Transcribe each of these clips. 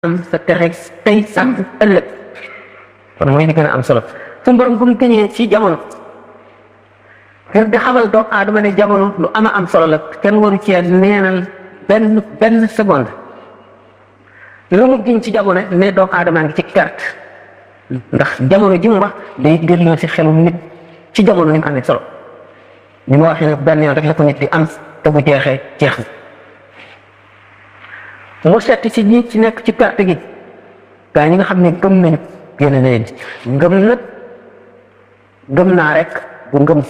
am sa texe tey sax ëllëg kon mooy li gën a am solo suñu borom bu mu tëñee ci jamono ngir di xamal doomu aadama ne jamono lu ama am solo la kenn waru cee neenal benn seconde lu mu giñ ci jamono ne doomu aadama ngi ci perte ndax jamono ji mu wax day delloo si xelu nit ci jamono ni mu amee solo ni ma waxee ne benn yoon rek la ko nit di am te bu jeexee jeex na mu setti ci ñi ci nekk ci perte gi gaa ñi nga xam ne gëm nañu génn na leen ngëm nag gëm naa rek bu ngëm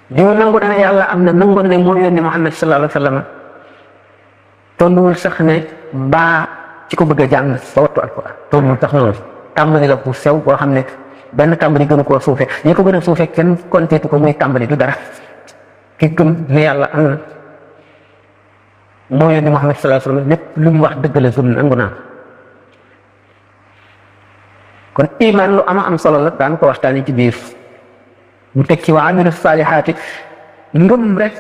diw nangu na ne yàlla am na nangu na ne moo yónni Muhammad sallallahu alayhi wa sallam tolluwul sax ne mbaa ci ko bëgg a jàng ba wattu alquran tolluwul sax noonu tàmbali la bu sew boo xam ne benn tàmbali gënu koo suufe ñi ko gën a suufe kenn konteetu ko muy tàmbali du dara ki gëm ne yàlla am na moo yónni Muhammad sallallahu alayhi wa sallam lépp lu mu wax dëgg la gëm nangu naa kon iman lu ama am solo la daan ko waxtaanee ci biir mu teg ci wa amilu saalihaati ngëm rek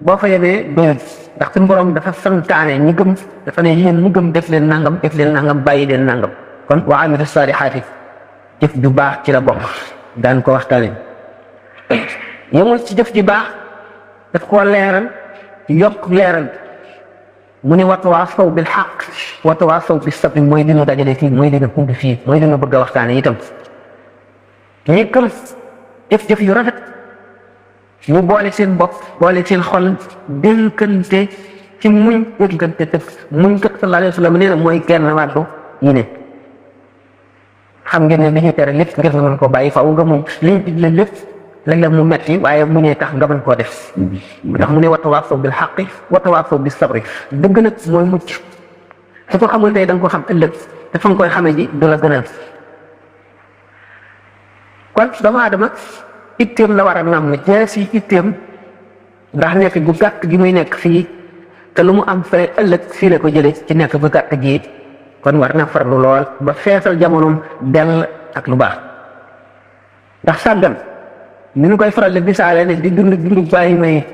boo fa yemee doyul ndax suñu borom dafa santaane ñi gëm dafa ne yéen ñi gëm def leen nangam bàyyi leen nangam kon wa amilu saalihaati jëf ju baax ci la bokk daan ko waxtaanee yemul ci jëf ju baax daf koo leeral yokk leeral mu ne watawaasaw bil xaq watawaasaw bis sabri mooy li ñu dajale fii mooy li ñu xund fii mooy li ñu bëgg a waxtaanee itam ñi gëm jëf-jëf yu rafet ñu boole seen bopp boole seen xol dénkante ci muñ dénkante te muñ kat sallallahu alayhi wa sallam nee na mooy genn wàllu yi ne xam ngeen ne li ñu tere lépp ngir nga mën ko bàyyi faaw nga muñ li ñu digle lépp léeg-léeg mu metti waaye mu ñee tax nga mën koo def ndax mu ne watawaasaw bil xaqi watawaasaw bis sabri dëgg nag mooy mucc su ko xamul tey da nga ko xam ëllëg te fa nga koy xamee ji du la gënal kon doomu aadama itteem la war a nam ne jees yi itteem ndax nekk gu gàtt gi muy nekk fii te lu mu am fere ëllëg fii la ko jële ci nekk bu gàtt gi kon war na farlu lool ba feesal jamonoom dell ak lu baax ndax sàggan ni ñu koy faral di misaale ne di dund bàyyi may